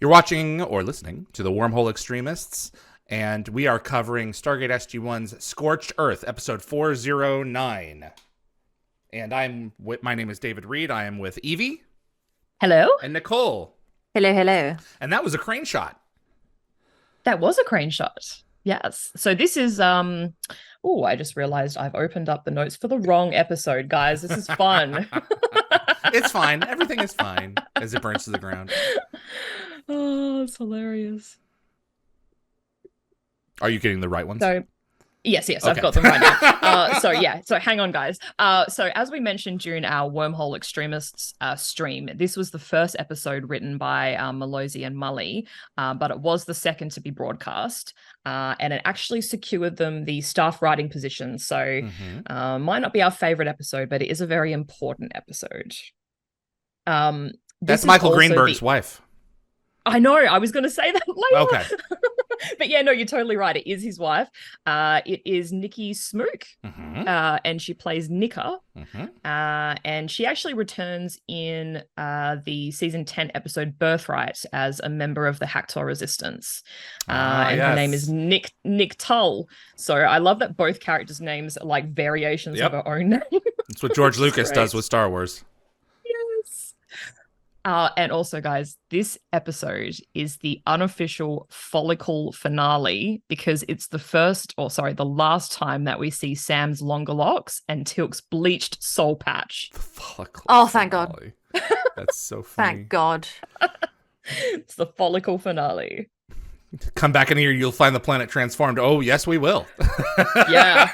You're watching or listening to the Wormhole Extremists, and we are covering Stargate SG1's Scorched Earth, episode 409. And my name is David Reed. I am with Evie. Hello. And Nicole. Hello, hello. And that was a crane shot. That was a crane shot. Yes. So this is I just realized I've opened up the notes for the wrong episode, guys. This is fun. It's fine. Everything is fine as it burns to the ground. Oh, it's hilarious. Are you getting the right ones? So Yes, okay. I've got them right now. So hang on, guys. So as we mentioned during our Wormhole Extremists stream, this was the first episode written by Malozzi and Mully, but it was the second to be broadcast, and it actually secured them the staff writing position. So might not be our favorite episode, but it is a very important episode. That's Michael Greenberg's wife. I know. I was going to say that later. Okay. But yeah, no, you're totally right. It is his wife. It is Nikki Smook, and she plays Nika. And she actually returns in the season 10 episode Birthright as a member of the Hacktor Resistance. And her name is Nick Tull. So I love that both characters' names are like variations of her own name. That's what George Lucas does with Star Wars. And also, guys, this episode is the unofficial follicle finale because it's the last time that we see Sam's longer locks and Tilk's bleached soul patch. The follicle. Oh, thank God. That's so funny. Thank God. It's the follicle finale. Come back in here, you'll find the planet transformed. Oh, yes, we will. Yeah.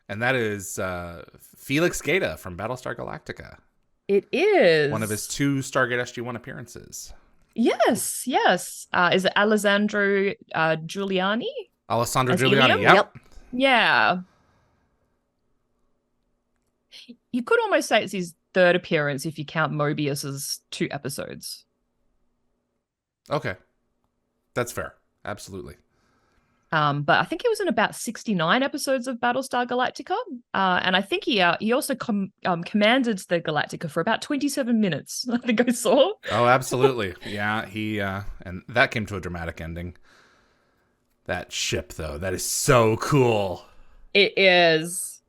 And that is Felix Gaeta from Battlestar Galactica. It is. One of his 2 Stargate SG1 appearances. Yes. Is it Alessandro Giuliani? Alessandro As Giuliani, Ilium? yep. Yeah. You could almost say it's his 3rd appearance if you count Mobius's 2 episodes. Okay. That's fair. Absolutely. But I think he was in about 69 episodes of Battlestar Galactica. And I think he also commanded the Galactica for about 27 minutes, I think I saw. Oh, absolutely. Yeah, he and that came to a dramatic ending. That ship, though, that is so cool. It is.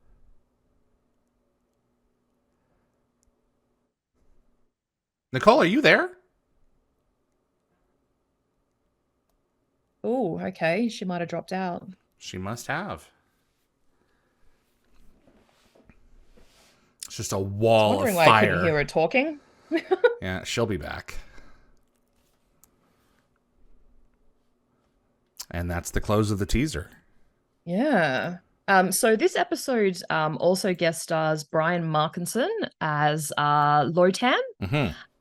Nicole, are you there? Oh, okay. She might have dropped out. She must have. It's just a wall of fire. Why I couldn't hear her talking. Yeah, she'll be back. And that's the close of the teaser. Yeah. So this episode also guest stars Brian Markinson as Lotan.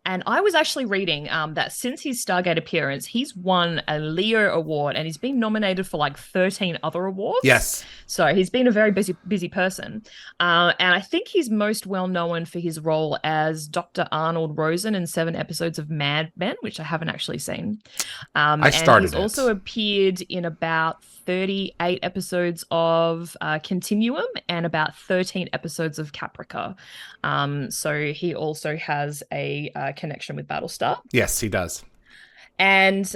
And I was actually reading that since his Stargate appearance, he's won a Leo Award and he's been nominated for like 13 other awards. Yes. So he's been a very busy person. And I think he's most well known for his role as Dr. Arnold Rosen in 7 episodes of Mad Men, which I haven't actually seen. I started He's also appeared in about 38 episodes of Continuum and about 13 episodes of Caprica. So he also has a connection with Battlestar. Yes, he does. And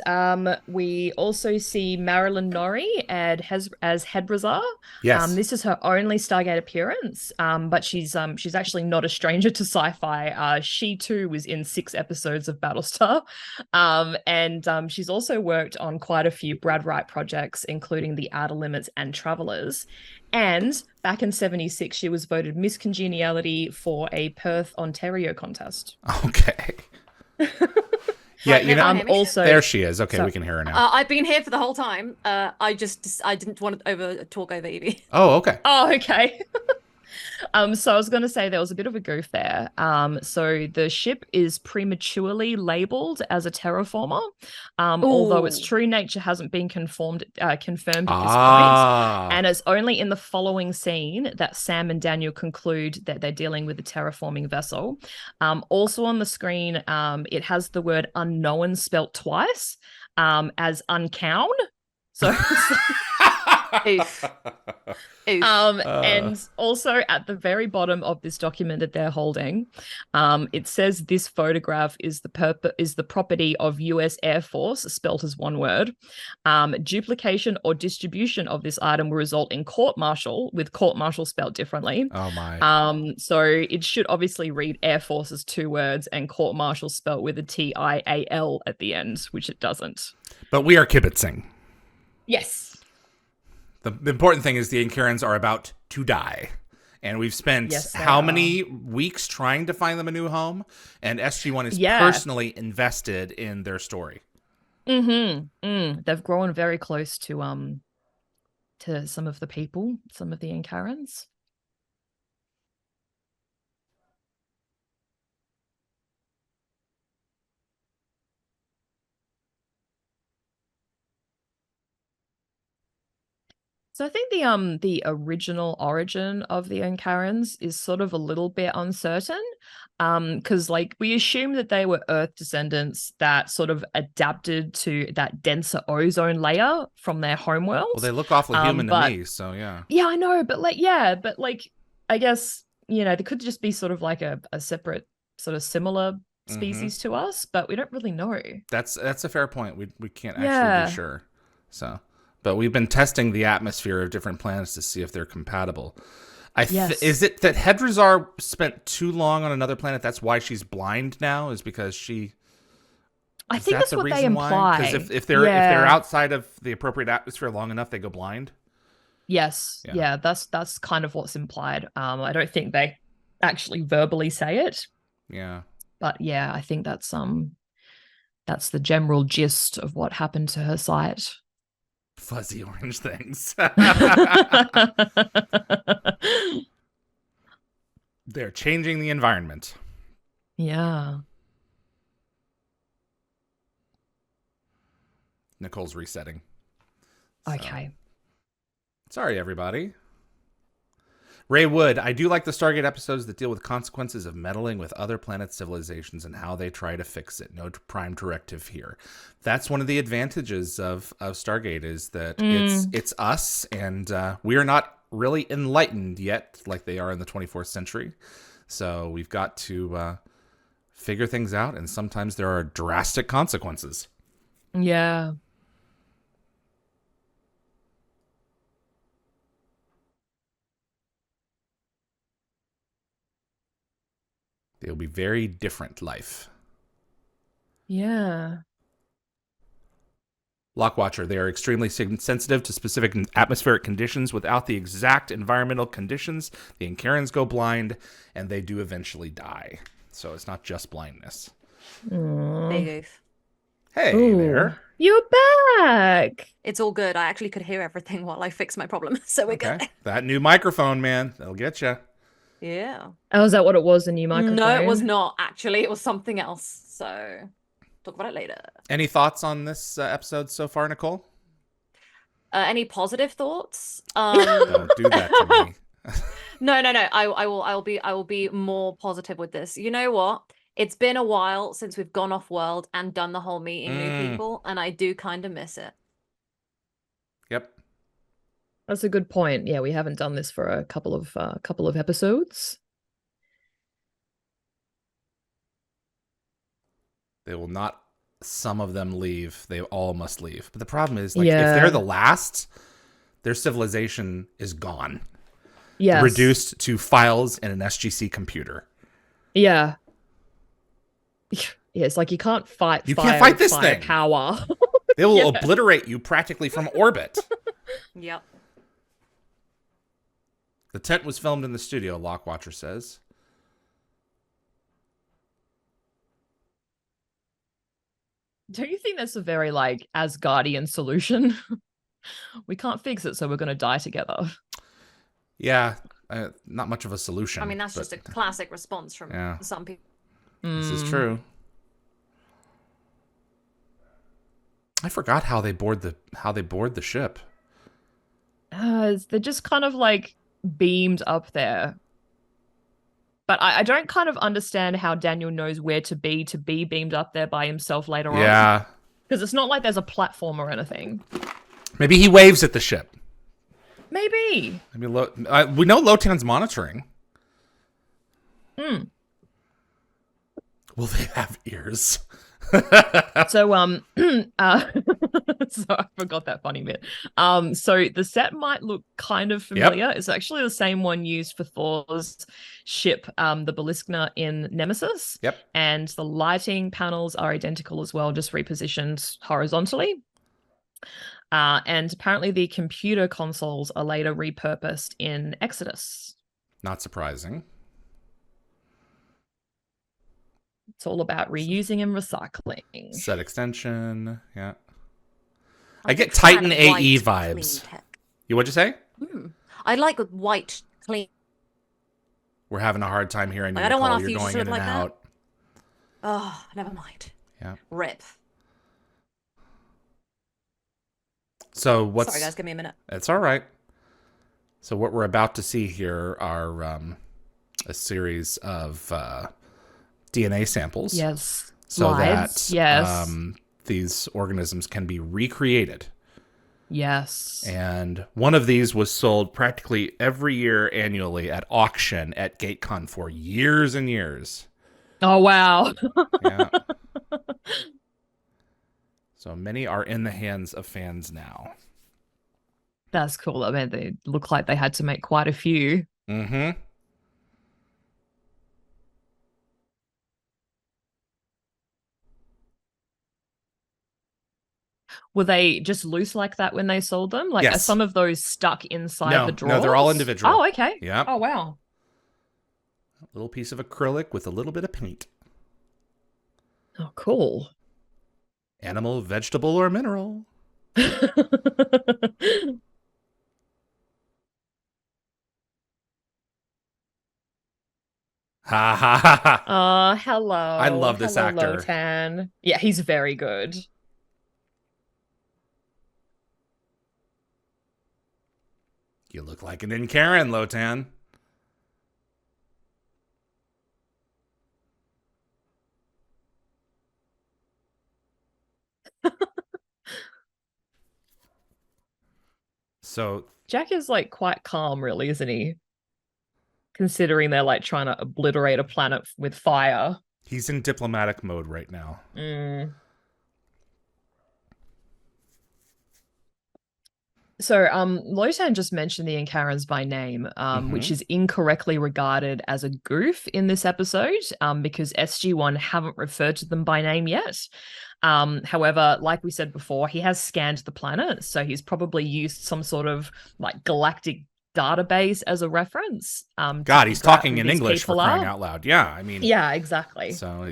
we also see Marilyn Norrie as Hedrazar. Yes. This is her only Stargate appearance, but she's actually not a stranger to sci-fi. She too was in 6 episodes of Battlestar, and she's also worked on quite a few Brad Wright projects, including The Outer Limits and Travelers. And back in '76, she was voted Miss Congeniality for a Perth, Ontario contest. Okay. Yeah, you know, also there she is. Okay, we can hear her now. I've been here for the whole time. I didn't want to talk over Evie. Oh, okay. Oh, okay. So I was going to say there was a bit of a goof there. So the ship is prematurely labeled as a terraformer, although its true nature hasn't been confirmed at this point. And it's only in the following scene that Sam and Daniel conclude that they're dealing with a terraforming vessel. Also on the screen, it has the word unknown spelt twice as uncown. So Oof. And also at the very bottom of this document that they're holding, it says this photograph is the property of U.S. Air Force, spelt as one word. Duplication or distribution of this item will result in court-martial, with court-martial spelled differently. Oh my. So it should obviously read Air Force as two words and court-martial spelled with a T-I-A-L at the end, which it doesn't. But we are kibitzing. Yes. The important thing is the Inkarans are about to die. And we've spent how many weeks trying to find them a new home? And SG1 is personally invested in their story. They've grown very close to some of the people, some of the Inkarans. So I think the original origin of the Inkarans is sort of a little bit uncertain, because like we assume that they were Earth descendants that sort of adapted to that denser ozone layer from their homeworld. Well, they look awfully human to me, so yeah. Yeah, I know, but like I guess they could just be sort of like a separate sort of similar species to us, but we don't really know. That's a fair point. We can't actually be sure. So. But we've been testing the atmosphere of different planets to see if they're compatible. Is it that Hedrazar spent too long on another planet? That's why she's blind now? Is because she... I think that's what they imply. Because if they're outside of the appropriate atmosphere long enough, they go blind? Yes. Yeah, that's kind of what's implied. I don't think they actually verbally say it. Yeah. But yeah, I think that's the general gist of what happened to her sight. Fuzzy orange things. They're changing the environment. Yeah. Nicole's resetting. Okay. Sorry, everybody. Ray Wood, I do like the Stargate episodes that deal with consequences of meddling with other planet civilizations and how they try to fix it. No prime directive here. That's one of the advantages of Stargate is that it's us, and we are not really enlightened yet like they are in the 24th century. So we've got to figure things out, and sometimes there are drastic consequences. Yeah. They'll be very different life. Yeah. Lockwatcher, they are extremely sensitive to specific atmospheric conditions. Without the exact environmental conditions, the Inkarans go blind, and they do eventually die. So it's not just blindness. Big oof. Hey there. You're back. It's all good. I actually could hear everything while I fix my problem, so we're good. That new microphone, man, that'll get you. Yeah. Oh, is that what it was, a new microphone? No, it was not, actually. It was something else. So, talk about it later. Any thoughts on this episode so far, Nicole? Any positive thoughts? Don't do that to me. No. I will be more positive with this. You know what? It's been a while since we've gone off world and done the whole meeting new people, and I do kind of miss it. Yep. That's a good point. Yeah, we haven't done this for a couple of episodes. They will not. Some of them leave. They all must leave. But the problem is, if they're the last, their civilization is gone. Yes. Reduced to files in an SGC computer. Yeah. Yeah, it's like you can't fight. You can't fight this thing. Power. They will obliterate you practically from orbit. Yep. The tent was filmed in the studio, Lockwatcher says. Don't you think that's a very Asgardian solution? We can't fix it, so we're going to die together. Yeah, not much of a solution. I mean, that's just a classic response from some people. This is true. I forgot how they board the ship. They're just kind of beamed up there. But I don't kind of understand how Daniel knows where to be beamed up there by himself later on. Yeah. Because it's not like there's a platform or anything. Maybe he waves at the ship. Maybe. I mean, we know Lotan's monitoring. Hmm. Will they have ears? So so I forgot that funny bit. So the set might look kind of familiar. It's actually the same one used for Thor's ship, the Baliskna in Nemesis. Yep. And the lighting panels are identical as well, just repositioned horizontally. And apparently the computer consoles are later repurposed in Exodus. Not surprising. It's all about reusing and recycling. Set extension, yeah. I'm I get a big fan Titan of AE white, clean vibes. tech. What'd you say? I like white, clean. We're having a hard time hearing you, I don't want Nicole. our You're future going to in look and like that. out. Oh, never mind. Yeah. Rip. So what's... Sorry, guys, give me a minute. It's all right. So what we're about to see here are a series of DNA samples. Yes. So Slides. that Yes. these organisms can be recreated. Yes. And one of these was sold practically every year annually at auction at GateCon for years and years. Oh, wow. Yeah. So many are in the hands of fans now. That's cool. I mean, they look like they had to make quite a few. Mm-hmm. Were they just loose like that when they sold them? Like, are Yes. some of those stuck inside the drawers? No, they're all individual. Oh, okay. Yeah. Oh, wow. A little piece of acrylic with a little bit of paint. Oh, cool. Animal, vegetable, or mineral. Ha ha ha ha. Hello. I love this Hello, actor. Lotan. Yeah, he's very good. You look like an Incaran, Lotan. So Jack is like quite calm, really, isn't he? Considering they're like trying to obliterate a planet with fire. he's in diplomatic mode right now. So, Lotan just mentioned the Incarans by name, which is incorrectly regarded as a goof in this episode, because SG1 haven't referred to them by name yet. However, like we said before, he has scanned the planet, so he's probably used some sort of like galactic database as a reference. God, he's talking in English for crying out loud. Yeah, I mean... Yeah, exactly. So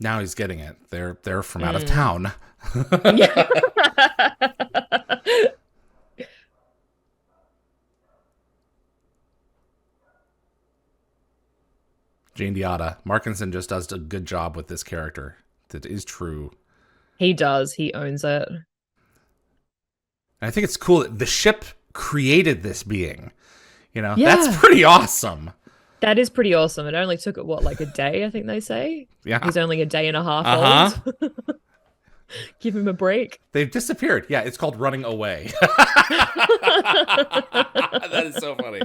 now he's getting it. They're from out of town. Yeah. Jane Diotta. Markinson just does a good job with this character. That is true. He does. He owns it. And I think it's cool that the ship created this being. You know, Yeah. That's pretty awesome. That is pretty awesome. It only took it, what, like a day, I think they say? Yeah. He's only a day and a half old. Give him a break. They've disappeared. Yeah, it's called running away. That is so funny.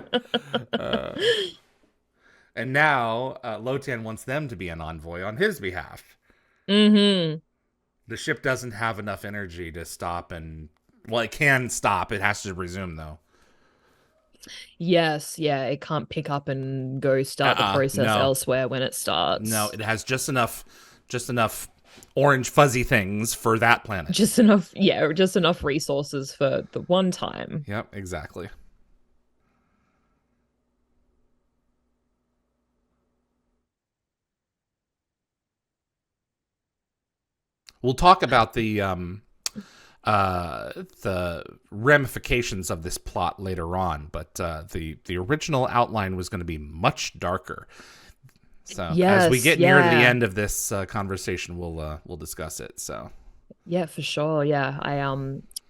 And now Lotan wants them to be an envoy on his behalf. Mm-hmm. The ship doesn't have enough energy to stop and... Well, it can stop. It has to resume, though. Yes, yeah, it can't pick up and go start the process elsewhere when it starts. No, it has just enough orange fuzzy things for that planet. Just enough resources for the one time. Yep, exactly. We'll talk about the ramifications of this plot later on, but the original outline was going to be much darker. So as we get near the end of this conversation, we'll discuss it. So yeah, for sure. Yeah,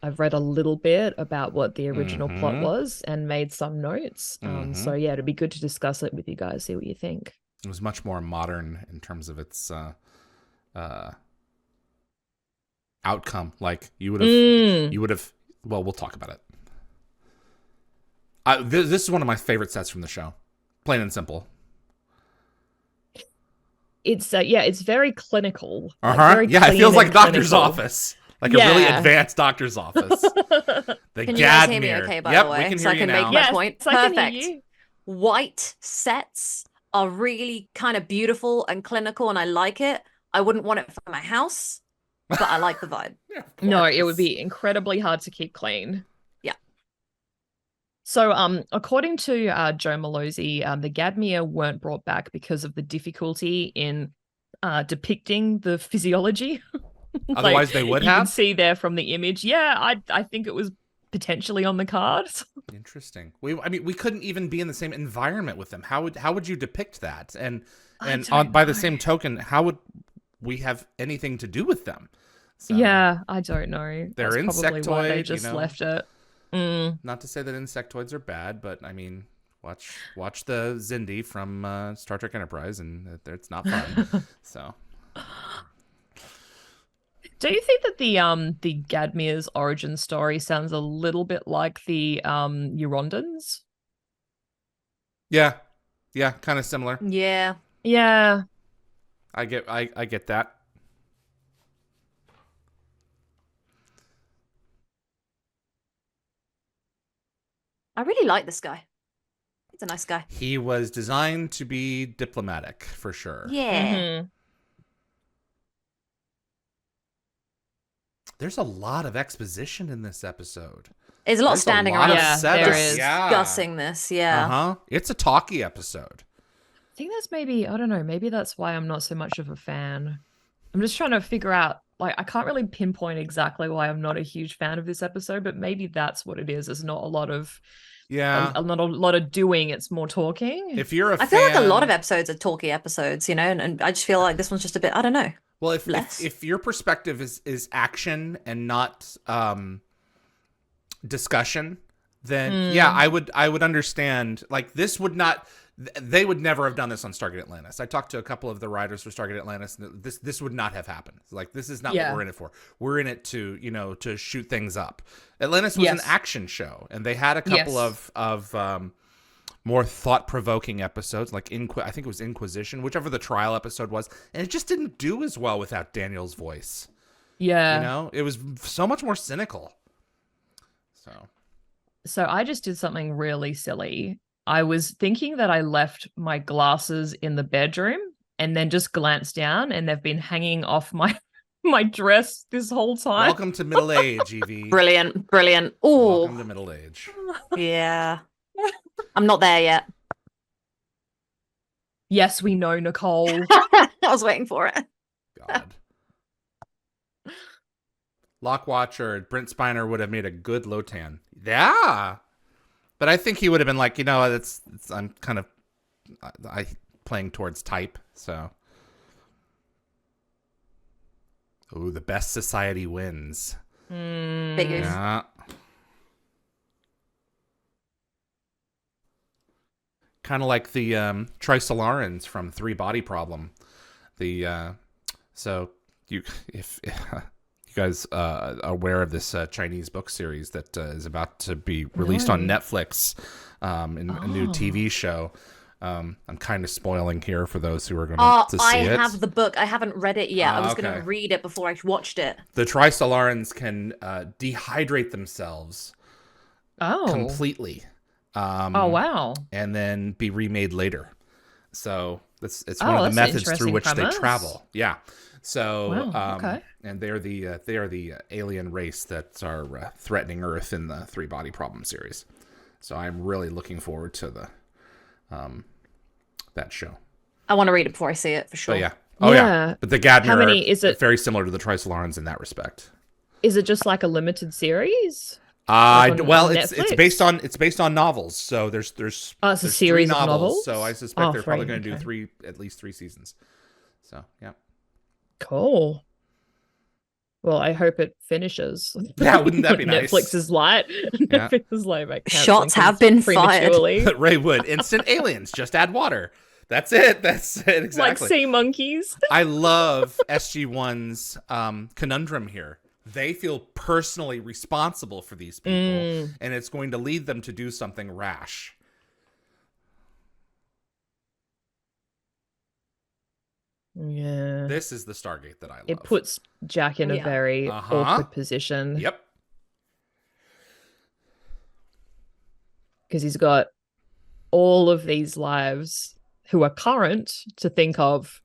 I've read a little bit about what the original plot was and made some notes. So yeah, it'd be good to discuss it with you guys. See what you think. It was much more modern in terms of its outcome. Like you would have. Well, we'll talk about it. This is one of my favorite sets from the show, plain and simple. It's it's very clinical. Very it feels like a doctor's office, like a really advanced doctor's office. The Can you guys hear me okay, by the way? We can so hear I can you now. make my point. I can Perfect. hear you. White sets are really kind of beautiful and clinical, and I like it. I wouldn't want it for my house, but I like the vibe. No, it would be incredibly hard to keep clean. Yeah. So, according to Joe Malozzi, the Gadmir weren't brought back because of the difficulty in depicting the physiology. Otherwise, they would you have. You can see there from the image. Yeah, I think it was potentially on the cards. Interesting. I mean, we couldn't even be in the same environment with them. How would you depict that? And by the same token, how would we have anything to do with them? So, yeah, I don't know. They're That's probably insectoid. Why they just left it. Not to say that insectoids are bad, but I mean, watch the Xindi from Star Trek Enterprise, and it's not fun. So, do you think that the Gadmir's origin story sounds a little bit like the Eurondans? Yeah, kind of similar. Yeah. I get that. I really like this guy. He's a nice guy. He was designed to be diplomatic, for sure. Yeah. Mm-hmm. There's a lot of exposition in this episode. There's a lot of standing around discussing this. Yeah. It's a talky episode. I think that's maybe that's why I'm not so much of a fan. I'm just trying to figure out, like, I can't really pinpoint exactly why I'm not a huge fan of this episode, but maybe that's what it is. It's not a lot of not a lot of doing, it's more talking. If you're a fan, I feel like a lot of episodes are talky episodes, and I just feel like this one's just a bit, I don't know. Well, if your perspective is action and not discussion, then I would understand. Like, this would not. They would never have done this on Stargate Atlantis. I talked to a couple of the writers for Stargate Atlantis, and this would not have happened. Like, this is not what we're in it for. We're in it to to shoot things up. Atlantis was an action show, and they had a couple of more thought-provoking episodes, like I think it was Inquisition, whichever the trial episode was, and it just didn't do as well without Daniel's voice. Yeah, it was so much more cynical. So I just did something really silly. I was thinking that I left my glasses in the bedroom and then just glanced down, and they've been hanging off my dress this whole time. Welcome to middle age, Evie. Brilliant. Ooh. Welcome to middle age. Yeah. I'm not there yet. Yes, we know, Nicole. I was waiting for it. God. Lockwatch or Brent Spiner would have made a good Lotan. Yeah. But I think he would have been like, I'm kind of playing towards type, so. Ooh, the best society wins. Figures. Yeah. Kind of like the Trisolarans from Three Body Problem. So if you guys are aware of this Chinese book series that is about to be released on Netflix, in a new TV show. I'm kind of spoiling here for those who are going to see it. I have the book. I haven't read it yet. I was going to read it before I watched it. The Trisolarans can dehydrate themselves completely. Wow. And then be remade later. So it's one of the methods through which they travel. Yeah. So and they're the alien race that are threatening Earth in the Three Body Problem series. So I'm really looking forward to the that show. I want to read it before I see it for sure. But yeah. But the Gadmir is it very similar to the Trisolarans in that respect. Is it just like a limited series? It's based on novels. So there's it's a there's series 3 of novels. Oh, So I suspect they're probably going to do at least 3 seasons. So yeah. Cool. Well, I hope it finishes. Yeah, wouldn't that be nice? Netflix is light. Yeah. Netflix is light. Shots have been fired. Ray Wood, instant aliens. Just add water. That's it. Exactly. Like sea monkeys. I love SG1's conundrum here. they feel personally responsible for these people, and it's going to lead them to do something rash. Yeah. This is the Stargate that I love. It puts Jack in a very awkward position. Yep. Because he's got all of these lives who are current to think of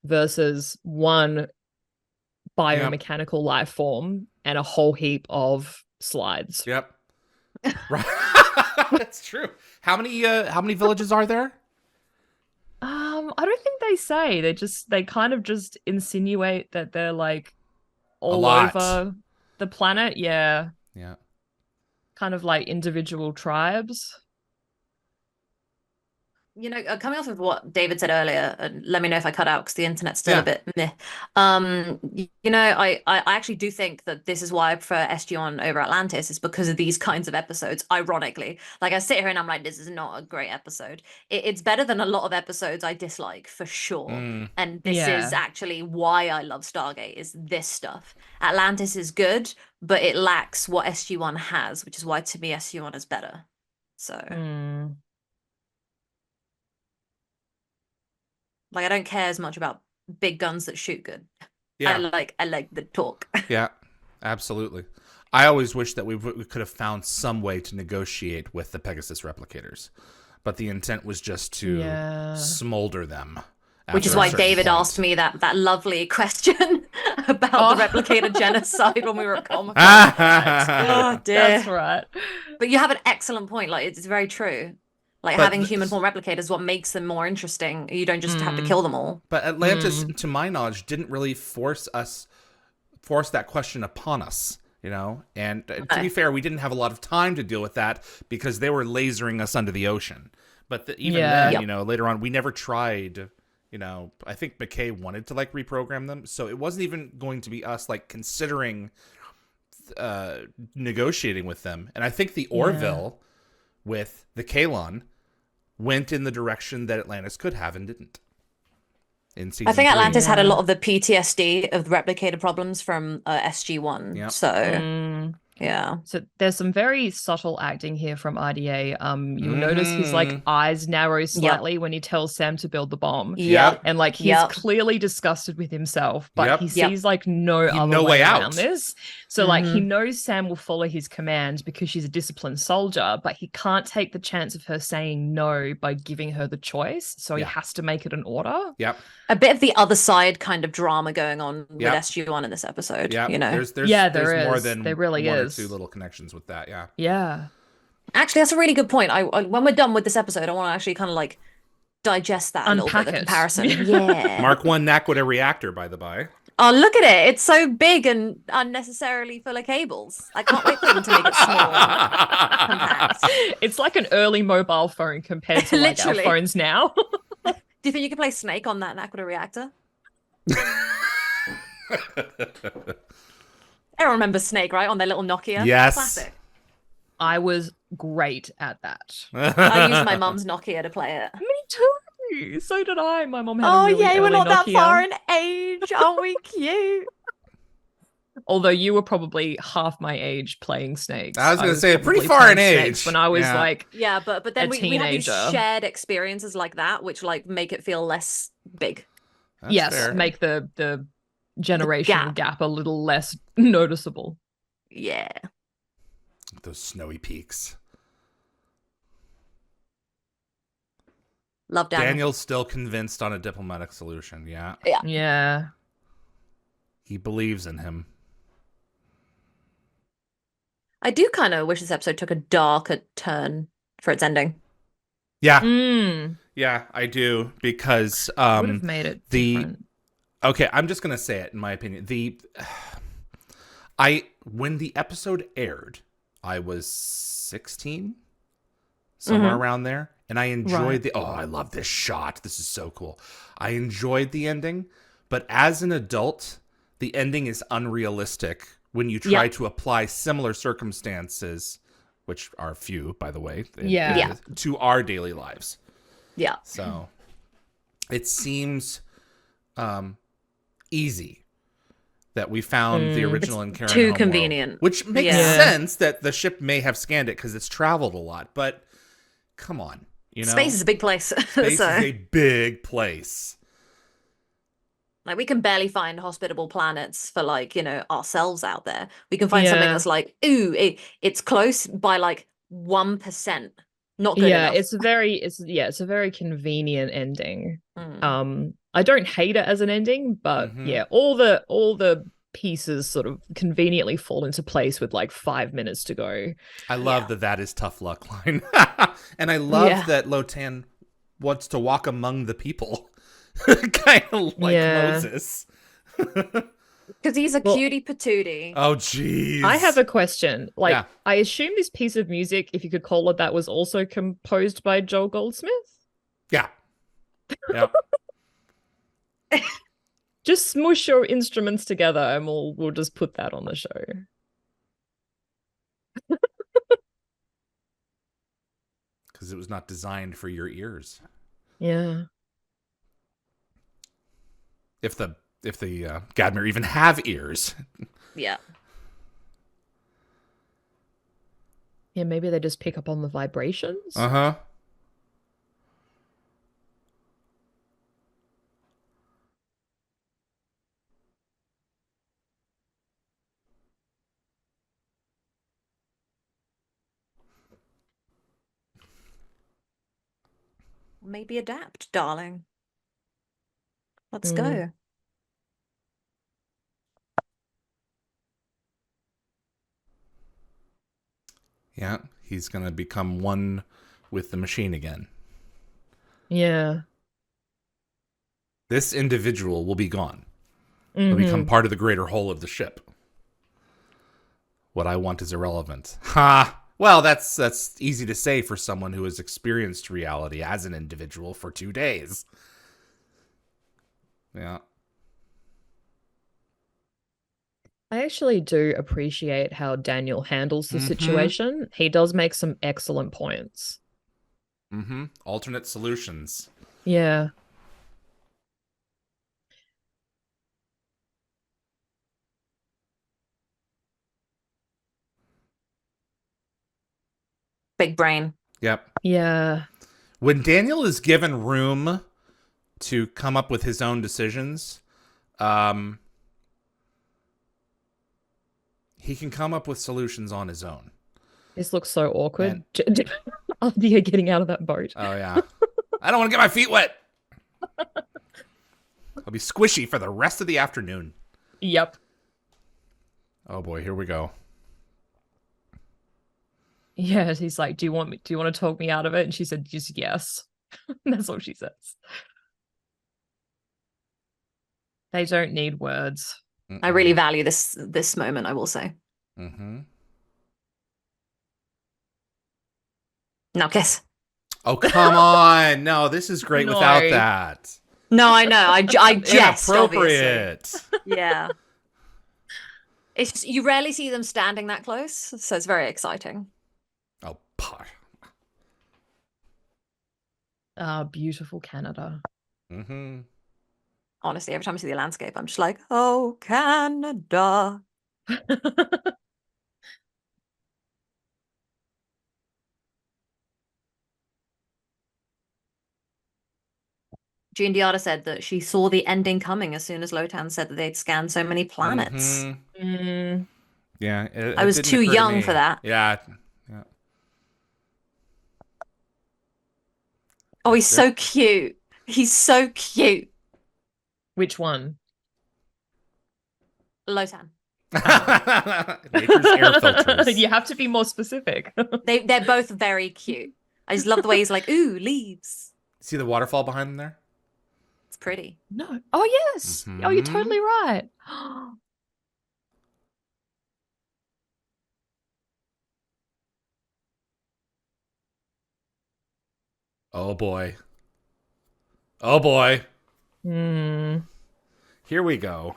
versus one biomechanical life form and a whole heap of slides. Yep. Right. That's true. How many villages are there? I don't think they say. They kind of just insinuate that they're like all over the planet. Yeah. Yeah. Kind of like individual tribes. You know, coming off of what David said earlier, and let me know if I cut out because the internet's still a bit meh. You know, I actually do think that this is why I prefer SG1 over Atlantis, is because of these kinds of episodes. Ironically, like I sit here and I'm like, this is not a great episode. It's better than a lot of episodes I dislike for sure. And this is actually why I love Stargate, is this stuff. Atlantis is good, but it lacks what SG1 has, which is why to me SG1 is better. So. Like, I don't care as much about big guns that shoot good. Yeah. I like the talk. Yeah, absolutely. I always wish that we could have found some way to negotiate with the Pegasus replicators, but the intent was just to smolder them. Which is why David asked me that lovely question about the replicator genocide when we were at Comic Con. Oh dear. That's right. But you have an excellent point. Like, it's very true. Like, having human form replicators is what makes them more interesting. You don't just have to kill them all. But Atlantis, to my knowledge, didn't really force that question upon us, you know? And to be fair, we didn't have a lot of time to deal with that because they were lasering us under the ocean. But even then, you know, later on, we never tried, you know, I think McKay wanted to, like, reprogram them. So it wasn't even going to be us, like, considering negotiating with them. And I think the Orville with the Kalon went in the direction that Atlantis could have and didn't. In season I think 3. Atlantis had a lot of the PTSD of the replicator problems from SG1. Yep. So yeah. So there's some very subtle acting here from RDA. You'll notice his like eyes narrow slightly when he tells Sam to build the bomb. Yep. And like he's clearly disgusted with himself, but he sees like no other way around out. this. So like he knows Sam will follow his commands because she's a disciplined soldier, but he can't take the chance of her saying no by giving her the choice. So he has to make it an order. Yep. A bit of the other side kind of drama going on with SG1 in this episode. Yeah, you know, there's there more is. than There really one is. or two little connections with that. Yeah. Yeah. Actually, that's a really good point. I when we're done with this episode, I want to actually kind of like digest that a little bit, the comparison. Yeah. Mark 1 Naquita reactor, by the by. Oh, look at it. It's so big and unnecessarily full of cables. I can't wait for them to make it small and compact. It's like an early mobile phone compared to like our phones now. Do you think you could play Snake on that Naquita reactor? Everyone remembers Snake, right? On their little Nokia? Yes. Classic. I was great at that. I used my mum's Nokia to play it. Me too. So did I. My mom had a really we're early not that Nokia. far in age. Aren't we cute? Although you were probably half my age playing Snakes. I was going to say, pretty probably far in playing age. Snakes when I was like yeah, but then we had these teenager. shared experiences like that, which like make it feel less big. That's fair. Make the generational gap a little less noticeable. Yeah. Those snowy peaks. Love Daniel. Daniel's still convinced on a diplomatic solution. Yeah. Yeah. He believes in him. I do kind of wish this episode took a darker turn for its ending. Yeah. Yeah, I do, because would have made it different. Okay, I'm just gonna say it in my opinion. When the episode aired, I was 16, somewhere around there, and I enjoyed I love this shot. This is so cool. I enjoyed the ending, but as an adult, the ending is unrealistic when you try to apply similar circumstances, which are few, by the way, to our daily lives. Yeah. So it seems easy. that we found the original It's Incaran too homeworld, convenient. which makes Yeah. sense that the ship may have scanned it because it's traveled a lot. But come on, Space is a big place. space So, is a big place. like, we can barely find hospitable planets for, like, ourselves out there. We can find something that's like, ooh, it's close by like 1%. Not good enough. It's a very convenient ending. Mm. I don't hate it as an ending, but yeah, all the pieces sort of conveniently fall into place with like 5 minutes to go. I love that is tough luck line. And I love that Lotan wants to walk among the people. Kind of like Moses. Because he's a cutie patootie. Oh, jeez. I have a question. Like, I assume this piece of music, if you could call it that, was also composed by Joel Goldsmith? Yeah. Yeah. Just smush your instruments together and we'll just put that on the show. Because it was not designed for your ears. Yeah. If the Gadmir even have ears. Yeah. Yeah, maybe they just pick up on the vibrations. Uh-huh. Maybe adapt, darling. Let's go. Yeah, he's going to become one with the machine again. Yeah. This individual will be gone. He'll become part of the greater whole of the ship. What I want is irrelevant. Ha! Well, that's easy to say for someone who has experienced reality as an individual for 2 days. Yeah. I actually do appreciate how Daniel handles the situation. He does make some excellent points. Alternate solutions. Yeah. Big brain. Yep. Yeah. When Daniel is given room to come up with his own decisions, he can come up with solutions on his own. This looks so awkward. After you're getting out of that boat. Oh, yeah. I don't want to get my feet wet. I'll be squishy for the rest of the afternoon. Yep. Oh, boy. Here we go. Yeah, he's like, do you want to talk me out of it? And she said, just yes. That's all she says. They don't need words. I really value this moment, I will say. Now kiss. Oh, come on. No, this is great without that. No, I know. I jest, inappropriate. Obviously. Yeah. You rarely see them standing that close, so it's very exciting. Oh, pot. Beautiful Canada. Honestly, every time I see the landscape, I'm just like, oh, Canada. Giandiata said that she saw the ending coming as soon as Lotan said that they'd scanned so many planets. Yeah. I was too young for that. Yeah. Oh, he's so cute. He's so cute. Which one? Lotan. Nature's air filters. You have to be more specific. They're both very cute. I just love the way he's like, ooh, leaves. See the waterfall behind them there? It's pretty. No. Oh, yes. Oh, you're totally right. Oh, boy. Oh, boy. Here we go.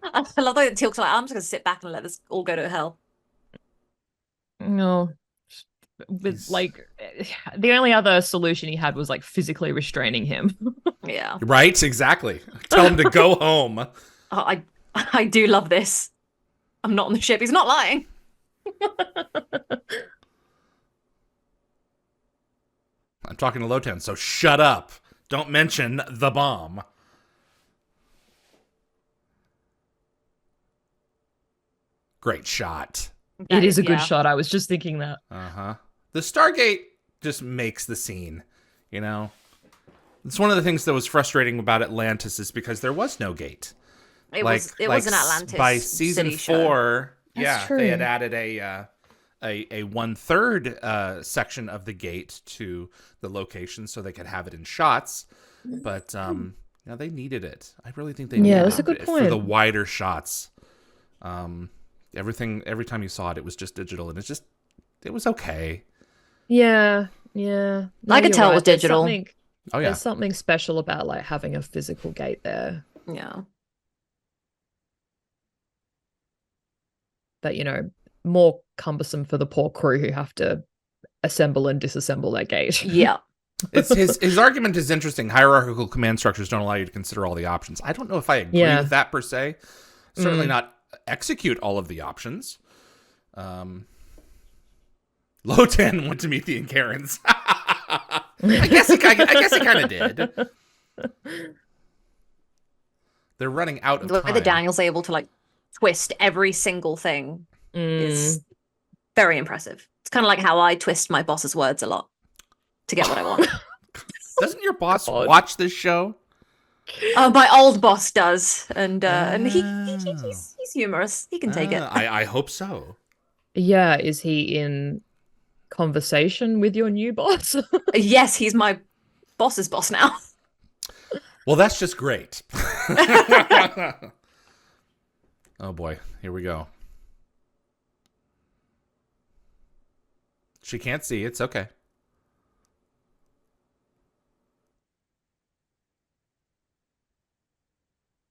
I love that Teal'c's like, I'm just going to sit back and let this all go to hell. No. With like, the only other solution he had was like physically restraining him. Yeah. Right? Exactly. Tell him to go home. I do love this. I'm not on the ship. He's not lying. I'm talking to Lotan, so shut up. Don't mention the bomb. Great shot. It is a good shot. I was just thinking that. Uh-huh. The Stargate just makes the scene, you know? It's one of the things that was frustrating about Atlantis is because there was no gate. It was an Atlantis by season city 4. That's true. They had added a 1/3 section of the gate to the location so they could have it in shots, but they needed it. I really think they needed that's a good it point. for the wider shots. Every time you saw it, it was just digital, and it was okay. Yeah. No, I could tell it was digital. There's something special about like having a physical gate there. Yeah. That, more cumbersome for the poor crew who have to assemble and disassemble that gate. Yeah. It's his argument is interesting. Hierarchical command structures don't allow you to consider all the options. I don't know if I agree with that per se. Certainly not execute all of the options. Lotan went to meet the Incarans. I guess he kind of did. They're running out of time. The way that Daniel's able to like twist every single thing is very impressive. It's kind of like how I twist my boss's words a lot to get what I want. Doesn't your boss watch this show? My old boss does, and he's humorous. He can take it. I hope so. Yeah, is he in conversation with your new boss? Yes, he's my boss's boss now. Well, that's just great. Oh boy, here we go. She can't see. It's okay.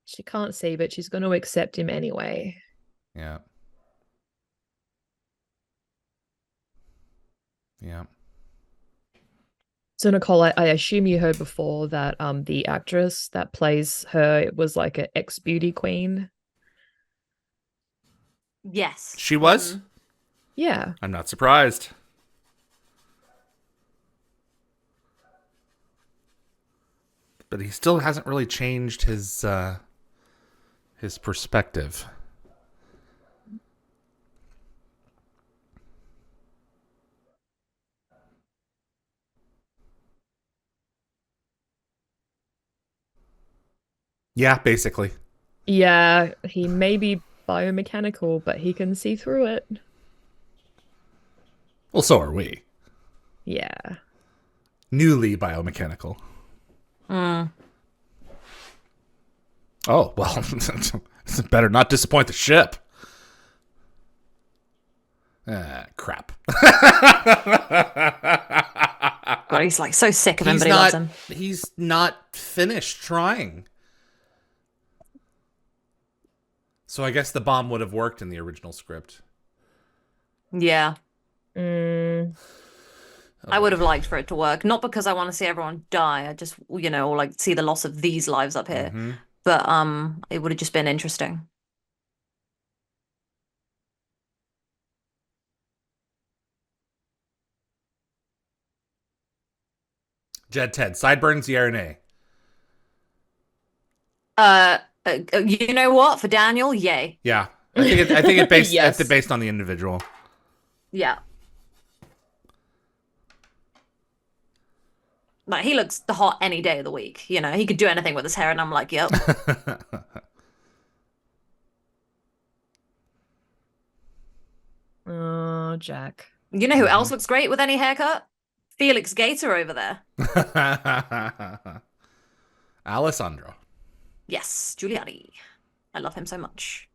She can't see, but she's going to accept him anyway. Yeah. So Nicole, I assume you heard before that the actress that plays her was like an ex-beauty queen. Yes. She was? Yeah. I'm not surprised. But he still hasn't really changed his perspective. Yeah, basically. Yeah, he may be biomechanical, but he can see through it. Well, so are we. Yeah. Newly biomechanical. Oh, well, better not disappoint the ship. Crap. God, he's like so sick of him, but he loves him. He's not finished trying. So I guess the bomb would have worked in the original script. Yeah. Oh, I would have liked for it to work. Not because I want to see everyone die. I just, or like see the loss of these lives up here. But it would have just been interesting. Jed Ted, sideburns, yeah or nay? You know what? For Daniel, yay. Yeah. I think it based Yes. based on the individual. Yeah. Like, he looks hot any day of the week. He could do anything with his hair, and I'm like, yep. Oh, Jack. You know who else looks great with any haircut? Felix Gator over there. Alessandro. Yes, Giuliani. I love him so much.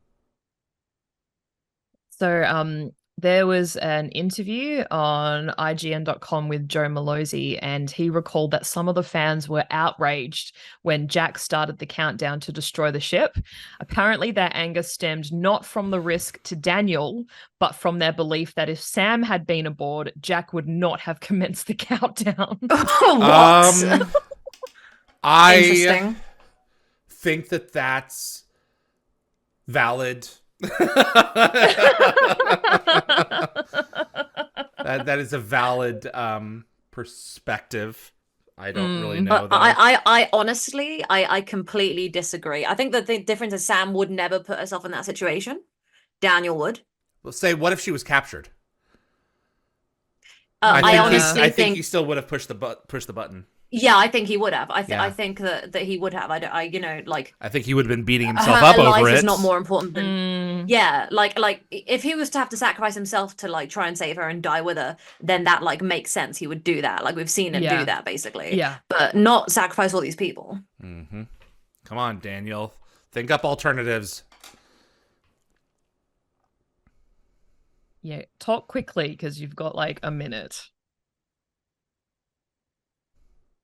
So there was an interview on IGN.com with Joe Malozzi, and he recalled that some of the fans were outraged when Jack started the countdown to destroy the ship. Apparently, their anger stemmed not from the risk to Daniel, but from their belief that if Sam had been aboard, Jack would not have commenced the countdown. What? I Interesting. think that's Valid. That is a valid perspective. I don't really know. But I honestly, I completely disagree. I think that the difference is Sam would never put herself in that situation. Daniel would. Well, say, what if she was captured? I honestly I think he still would have pushed the button. Yeah, I think he would have. I think that he would have. I think he would have been beating himself up over life it. is not more important than like if he was to have to sacrifice himself to like try and save her and die with her, then that like makes sense. He would do that. Like we've seen him do that basically. Yeah, but not sacrifice all these people. Mm-hmm. Come on, Daniel, think up alternatives. Yeah, talk quickly because you've got like a minute.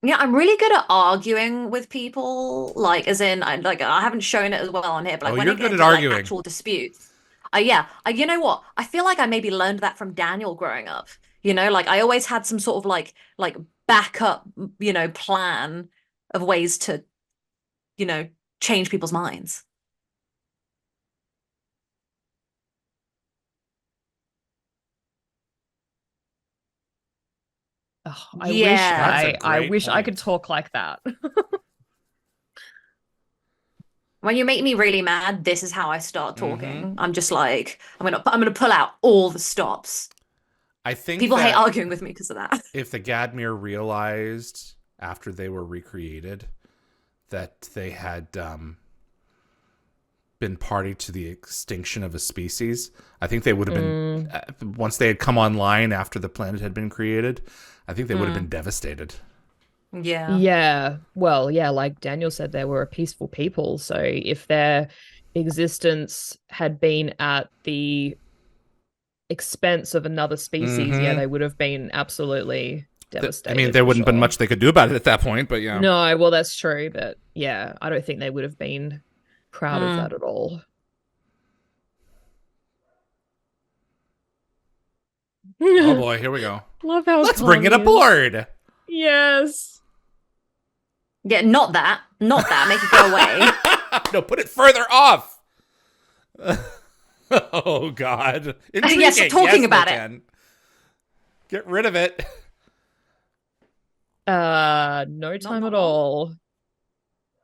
Yeah, I'm really good at arguing with people. Like, as in, I haven't shown it as well on here, but like when you're it good gets at to like, arguing. actual disputes, you know what? I feel like I maybe learned that from Daniel growing up. You know, like I always had some sort of like backup, plan of ways to, change people's minds. Oh, Yeah. I wish I could talk like that. When you make me really mad, this is how I start talking. I'm just like, I'm gonna pull out all the stops. I think people hate arguing with me because of that. If the Gadmir realized after they were recreated that they had been party to the extinction of a species, I think they would have been once they had come online after the planet had been created. I think they would have been devastated. Yeah. Yeah. Well, yeah, like Daniel said, they were a peaceful people. So if their existence had been at the expense of another species, they would have been absolutely devastated. I mean, there wouldn't have been much they could do about it at that point, but yeah. No, well, that's true. But yeah, I don't think they would have been proud of that at all. Oh boy, here we go. Love how let's bring it aboard. Yes. Yeah, not that. Make it go away. No, put it further off. Oh God. Intriguing. Yes, talking about it. Get rid of it. No time at all.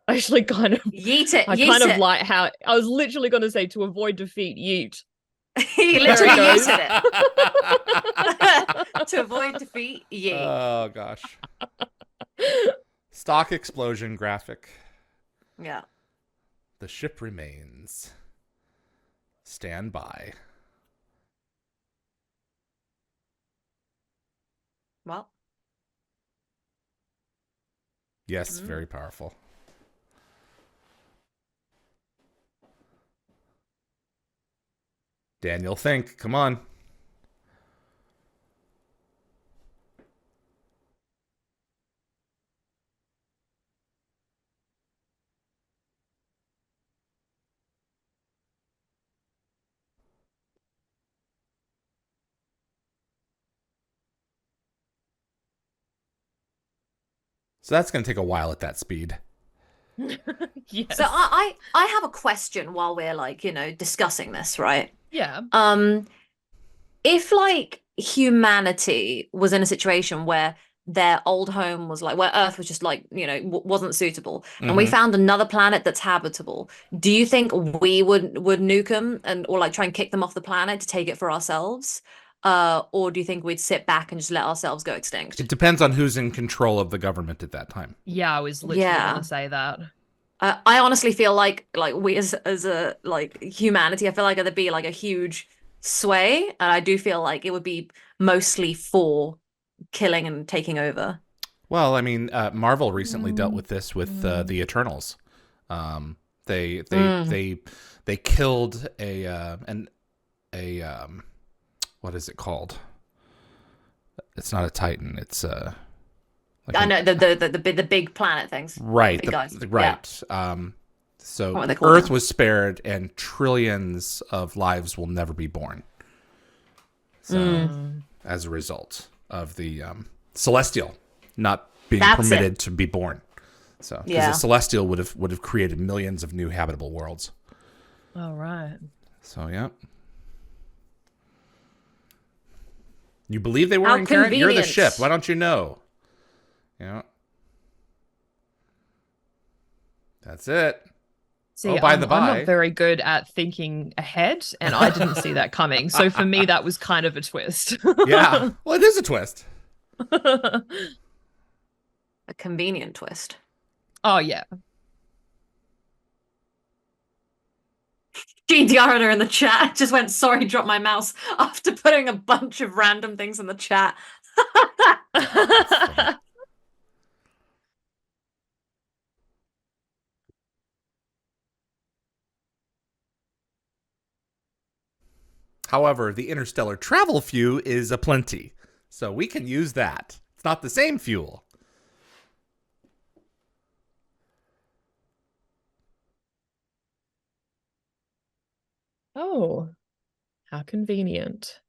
I actually kind of yeet it. I kind of like how I was literally going to say to avoid defeat, yeet. He literally yeeted it. To avoid defeat, yeet. Oh gosh. Stock explosion graphic. Yeah. The ship remains. Stand by. Well. Yes, very powerful. Daniel, think. Come on. So that's going to take a while at that speed. Yes. So I have a question while we're like, discussing this, right? Yeah. If like humanity was in a situation where their old home was like where Earth was just like, wasn't suitable, and we found another planet that's habitable, do you think we would nuke them or like try and kick them off the planet to take it for ourselves? Or do you think we'd sit back and just let ourselves go extinct? It depends on who's in control of the government at that time. Yeah, I was literally going to say that. I honestly feel like we as a like humanity, I feel like there'd be like a huge sway, and I do feel like it would be mostly for killing and taking over. Well, I mean, Marvel recently dealt with this with the Eternals. They killed a what is it called? It's not a Titan. It's like I know the big planet things. Right. Big guys. Right. Yeah. So Earth now? Was spared, and trillions of lives will never be born. So, as a result of the Celestial not being permitted to be born, so because the Celestial would have created millions of new habitable worlds. All right. So, yeah. You believe they were How in Karen? You're the convenient. ship. Why don't you know? Yeah. That's it. See, by I'm the by. not very good at thinking ahead, and I didn't see that coming. So for me, that was kind of a twist. Yeah. Well, it is a twist. A convenient twist. Oh, yeah. GDR in the chat just went, sorry, dropped my mouse after putting a bunch of random things in the chat. However, the interstellar travel fuel is aplenty, so we can use that. It's not the same fuel. Oh, how convenient.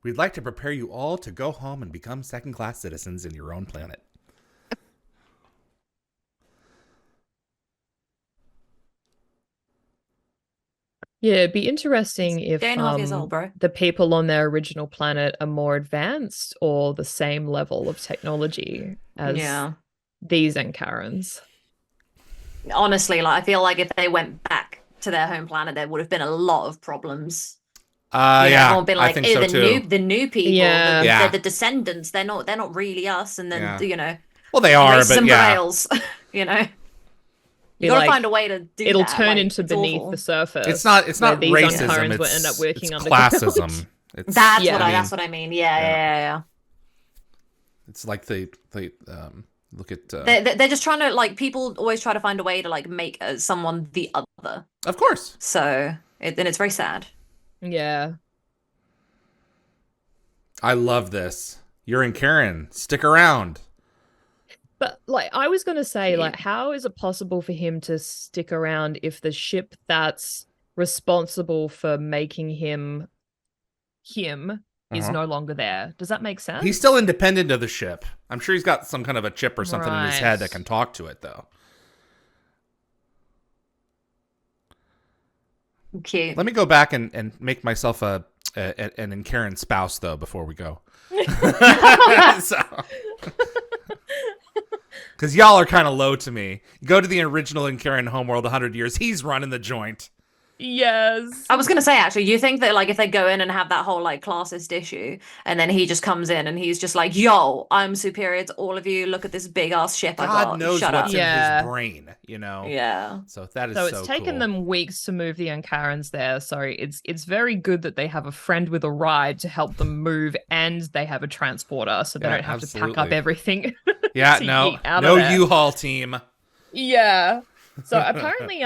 We'd like to prepare you all to go home and become second-class citizens in your own planet. Yeah, it'd be interesting if 8.5 years old, bro. the people on their original planet are more advanced or the same level of technology as these Ankarans. Honestly, like I feel like if they went back to their home planet, there would have been a lot of problems. Yeah, everyone been like, I think so too. the new people, Yeah. the descendants, they're not really us, and then well, they are, races but and yeah, rails, you Be gotta like, find a way to do it'll that. turn Like, into it's beneath awful. the surface. it's not these racism. Ankarans will end up working it's underground. classism. That's Yeah. what I mean. Yeah. It's like they look at. They're just trying to, like, people always try to find a way to like make someone the other. Of course. So then it's very sad. Yeah. I love this. You're in Karen. Stick around. But like I was gonna say, Yeah. like, how is it possible for him to stick around if the ship that's responsible for making him is no longer there? Does that make sense? He's still independent of the ship. I'm sure he's got some kind of a chip or something in his head that Right. can talk to it, though. Cute. Let me go back and make myself an Karen spouse, though, before we go. Because y'all are kind of low to me. Go to the original Karen homeworld 100 years. He's running the joint. Yes. I was gonna say, actually, you think that, like, if they go in and have that whole like classist issue, and then he just comes in and he's just like, "Yo, I'm superior to all of you. Look at this big ass ship I got. God knows Shut what's up." in Yeah. his brain, Yeah. So that is So so it's taken cool. them weeks to move the Ankarans there. So it's very good that they have a friend with a ride to help them move, and they have a transporter, so they Yeah, don't have to pack up absolutely. everything. Yeah, to no, yeet out of no there. U-Haul team. Yeah. So apparently,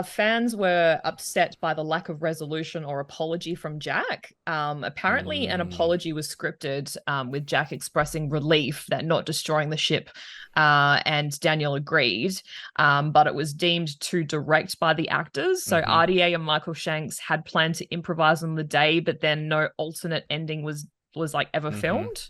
fans were upset by the lack of resolution or apology from Jack. Apparently, an apology was scripted, with Jack expressing relief that not destroying the ship, and Daniel agreed, but it was deemed too direct by the actors. So RDA and Michael Shanks had planned to improvise on the day, but then no alternate ending was like ever filmed.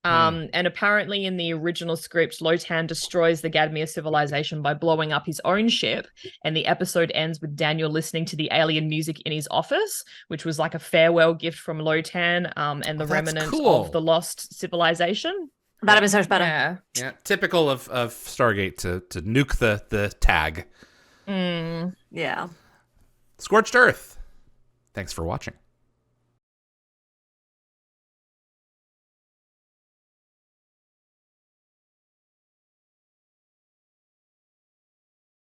And apparently in the original script, Lotan destroys the Gadmir civilization by blowing up his own ship, and the episode ends with Daniel listening to the alien music in his office, which was like a farewell gift from Lotan, and the remnant of the lost civilization. That'd have been so much better. Yeah. Typical of Stargate to nuke the tag. Yeah. Scorched Earth. Thanks for watching.